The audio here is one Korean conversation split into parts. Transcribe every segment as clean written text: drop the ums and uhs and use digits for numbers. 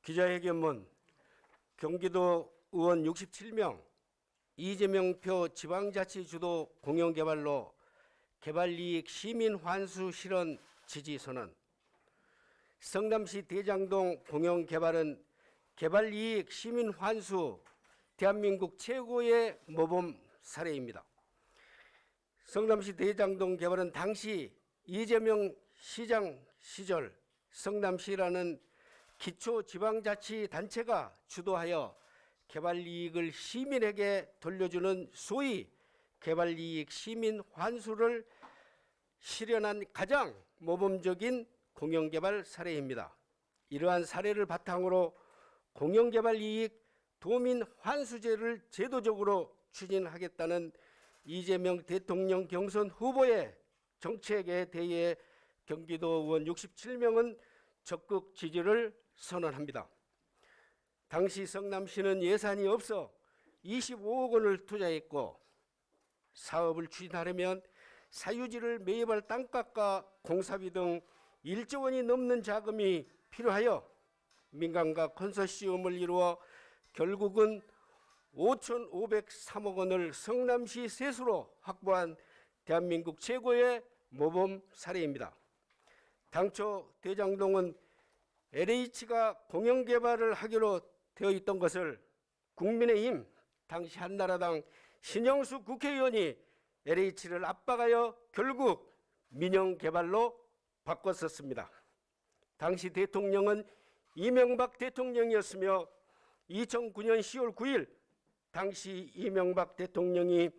기자회견문 경기도 의원 67명 이재명표 지방자치 주도 공영개발로 개발이익 시민 환수 실현 지지 선언. 성남시 대장동 공영개발은 개발이익 시민 환수 대한민국 최고의 모범 사례입니다. 성남시 대장동 개발은 당시 이재명 시장 시절 성남시라는 기초지방자치단체가 주도하여 개발이익을 시민에게 돌려주는 소위 개발이익 시민 환수를 실현한 가장 모범적인 공영개발 사례입니다. 이러한 사례를 바탕으로 공영개발이익 도민 환수제를 제도적으로 추진하겠다는 이재명 대통령 경선 후보의 정책에 대해 경기도 의원 67명은 적극 지지를 선언합니다. 당시 성남시는 예산이 없어 25억 원을 투자했고 사업을 추진하려면 사유지를 매입할 땅값과 공사비 등 1조 원이 넘는 자금이 필요하여 민간과 컨소시엄을 이루어 결국은 5,503억 원을 성남시 세수로 확보한 대한민국 최고의 모범 사례입니다. 당초 대장동은 LH가 공영개발을 하기로 되어 있던 것을 국민의힘 당시 한나라당 신영수 국회의원이 LH를 압박하여 결국 민영개발로 바꿨었습니다. 당시 대통령은 이명박 대통령이었으며 2009년 10월 9일 당시 이명박 대통령이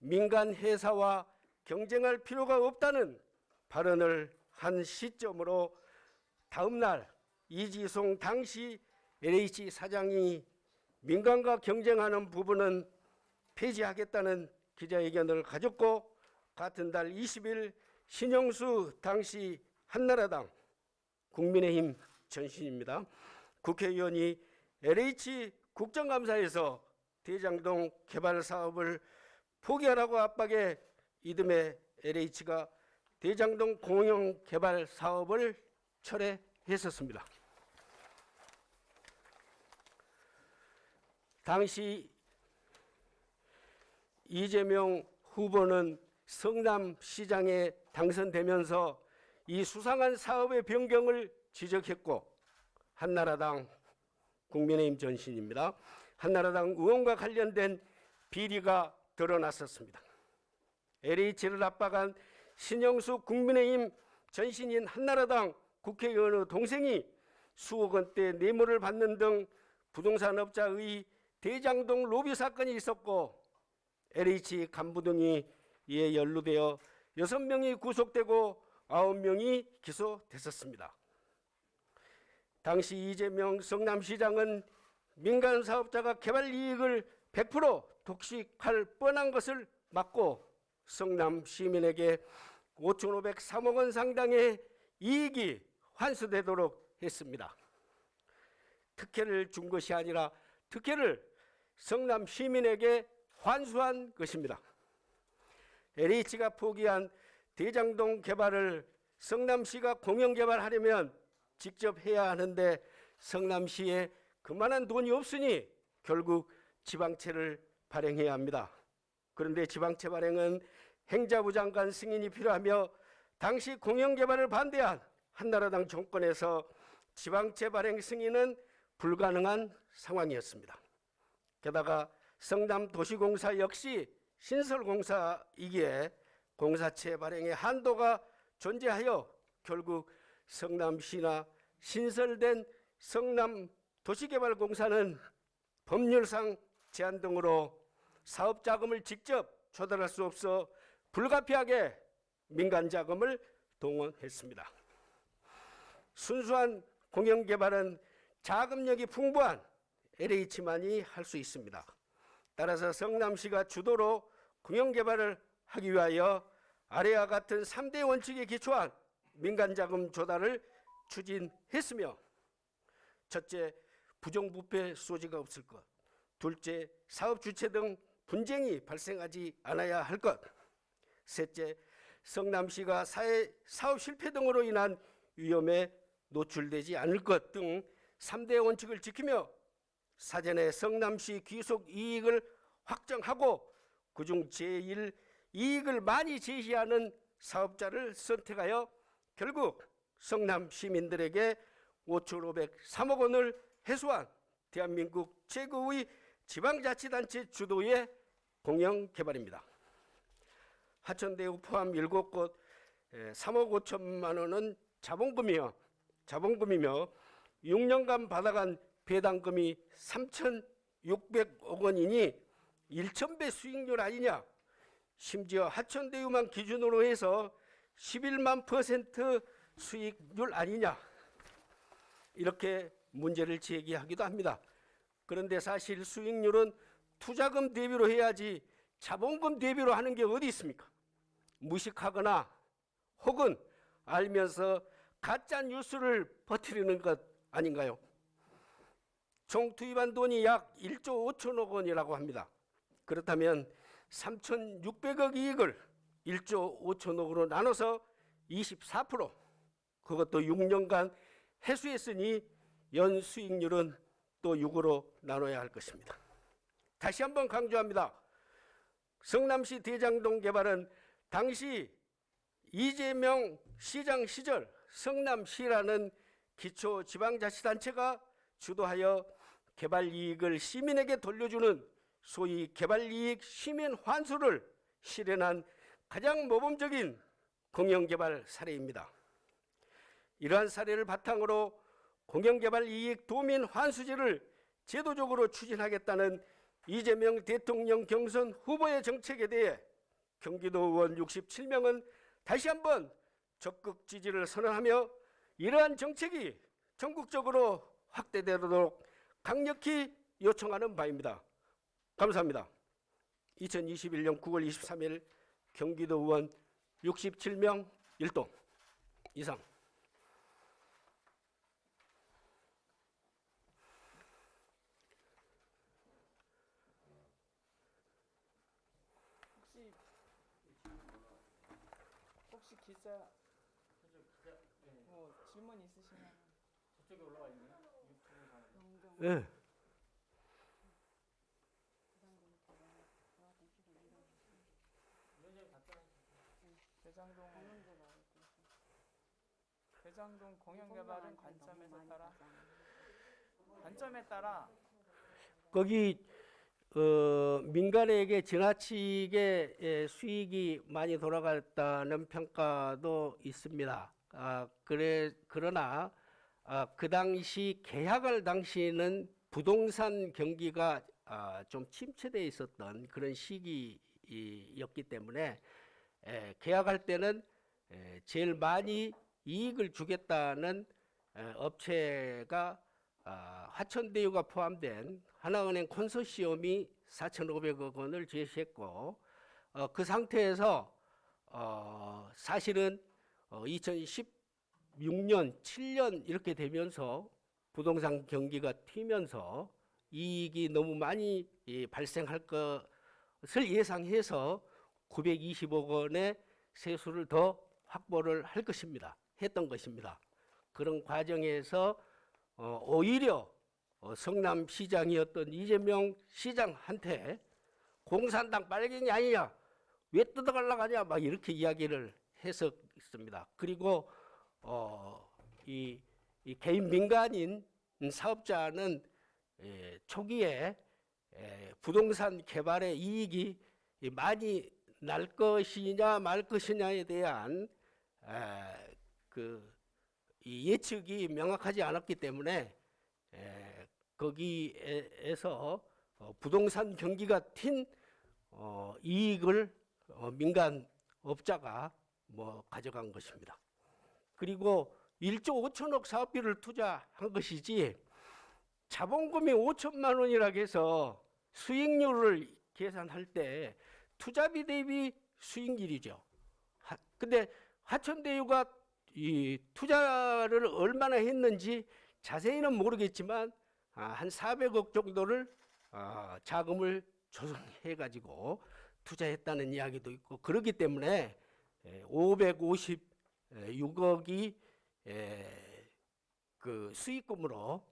민간 회사와 경쟁할 필요가 없다는 발언을 한 시점으로 다음 날 이지송 당시 LH 사장이 민간과 경쟁하는 부분은 폐지하겠다는 기자회견을 가졌고 같은 달 20일 신영수 당시 한나라당 국민의힘 전신입니다. 국회의원이 LH 국정감사에서 대장동 개발 사업을 포기하라고 압박해 이듬해 LH가 대장동 공영 개발 사업을 철회했었습니다. 당시 이재명 후보는 성남시장에 당선되면서 이 수상한 사업의 변경을 지적했고 한나라당 국민의힘 전신입니다. 한나라당 의원과 관련된 비리가 드러났었습니다. LH를 압박한 신영수 국민의힘 전신인 한나라당 국회의원의 동생이 수억 원대 뇌물을 받는 등 부동산업자의 대장동 로비 사건이 있었고 LH 간부 등이 이에 연루되어 6명이 구속되고 9명이 기소됐었습니다. 당시 이재명 성남시장은 민간 사업자가 개발 이익을 100% 독식할 뻔한 것을 막고 성남 시민에게 5,503억 원 상당의 이익이 환수되도록 했습니다. 특혜를 준 것이 아니라 특혜를 성남 시민에게 환수한 것입니다. LH가 포기한 대장동 개발을 성남시가 공영개발하려면 직접 해야 하는데 성남시에 그만한 돈이 없으니 결국 지방채를 발행해야 합니다. 그런데 지방채 발행은 행자부 장관 승인이 필요하며 당시 공영개발을 반대한 한나라당 정권에서 지방채 발행 승인은 불가능한 상황이었습니다. 게다가 성남도시공사 역시 신설공사이기에 공사채 발행의 한도가 존재하여 결국 성남시나 신설된 성남도시개발공사는 법률상 제한 등으로 사업자금을 직접 조달할 수 없어 불가피하게 민간자금을 동원했습니다. 순수한 공영개발은 자금력이 풍부한 LH만이 할 수 있습니다. 따라서 성남시가 주도로 공영개발을 하기 위하여 아래와 같은 3대 원칙에 기초한 민간자금 조달을 추진했으며 첫째, 부정부패 소지가 없을 것. 둘째, 사업 주체 등 분쟁이 발생하지 않아야 할 것. 셋째, 성남시가 사업 실패 등으로 인한 위험에 노출되지 않을 것 등 3대 원칙을 지키며 사전에 성남시 귀속 이익을 확정하고 그중 제1 이익을 많이 제시하는 사업자를 선택하여 결국 성남 시민들에게 5,503억 원을 회수한 대한민국 최고의 지방자치단체 주도의 공영개발입니다. 하천대유 포함 7곳 3억 5천만 원은 자본금이며 6년간 받아간 배당금이 3,600억 원이니 1,000배 수익률 아니냐. 심지어 하천대유만 기준으로 해서 11만 % 수익률 아니냐. 이렇게 문제를 제기하기도 합니다. 그런데 사실 수익률은 투자금 대비로 해야지 자본금 대비로 하는 게 어디 있습니까? 무식하거나 혹은 알면서 가짜 뉴스를 퍼뜨리는 것 아닌가요? 총 투입한 돈이 약 1조 5천억 원이라고 합니다. 그렇다면 3,600억 이익을 1조 5천억으로 나눠서 24%, 그것도 6년간 회수했으니 연 수익률은 또 6으로 나눠야 할 것입니다. 다시 한번 강조합니다. 성남시 대장동 개발은 당시 이재명 시장 시절 성남시라는 기초지방자치단체가 주도하여 개발 이익을 시민에게 돌려주는 소위 개발이익 시민 환수를 실현한 가장 모범적인 공영개발 사례입니다. 이러한 사례를 바탕으로 공영개발 이익 도민 환수제를 제도적으로 추진하겠다는 이재명 대통령 경선 후보의 정책에 대해 경기도 의원 67명은 다시 한번 적극 지지를 선언하며 이러한 정책이 전국적으로 확대되도록 강력히 요청하는 바입니다. 감사합니다. 2021년 9월 23일 경기도 의원 67명 1동 이상. 혹시 기자 뭐 질문 있으시면 저쪽에 올라와 있네요. 유튜브 방송. 네. 대장동 공영개발은 관점에 따라 거기 민간에게 지나치게 수익이 많이 돌아갔다는 평가도 있습니다. 그러나 그 당시 계약할 당시에는 부동산 경기가 좀 침체되어 있었던 그런 시기였기 때문에 계약할 때는 제일 많이 이익을 주겠다는 업체가 하천대유가 포함된 하나은행 컨소시엄이 4,500억 원을 제시했고 그 상태에서 사실은 2016년, 7년 이렇게 되면서 부동산 경기가 튀면서 이익이 너무 많이 발생할 것을 예상해서 920억 원의 세수를 더 확보를 했던 것입니다. 그런 과정에서 오히려 성남시장이었던 이재명 시장한테 공산당 빨갱이 아니냐, 왜 뜯어가려고 하냐, 막 이렇게 이야기를 했었습니다. 그리고 이 개인 민간인 사업자는 초기에 부동산 개발의 이익이 많이 날 것이냐 말 것이냐에 대한 이 예측이 명확하지 않았기 때문에 거기에서 부동산 경기가 튄 이익을 민간 업자가 가져간 것입니다. 그리고 1조 5천억 사업비를 투자한 것이지 자본금이 5천만 원이라고 해서 수익률을 계산할 때 투자비 대비 수익률이죠. 근데 하천대유가 이 투자를 얼마나 했는지 자세히는 모르겠지만 한 400억 정도를 자금을 조성해 가지고 투자했다는 이야기도 있고, 그렇기 때문에 556억이 그 수익금으로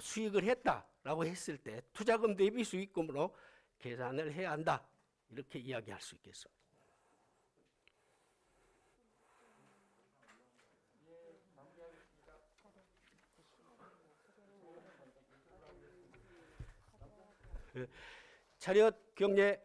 수익을 했다라고 했을 때 투자금 대비 수익금으로 계산을 해야 한다. 이렇게 이야기할 수 있겠습니다. 차렷 경례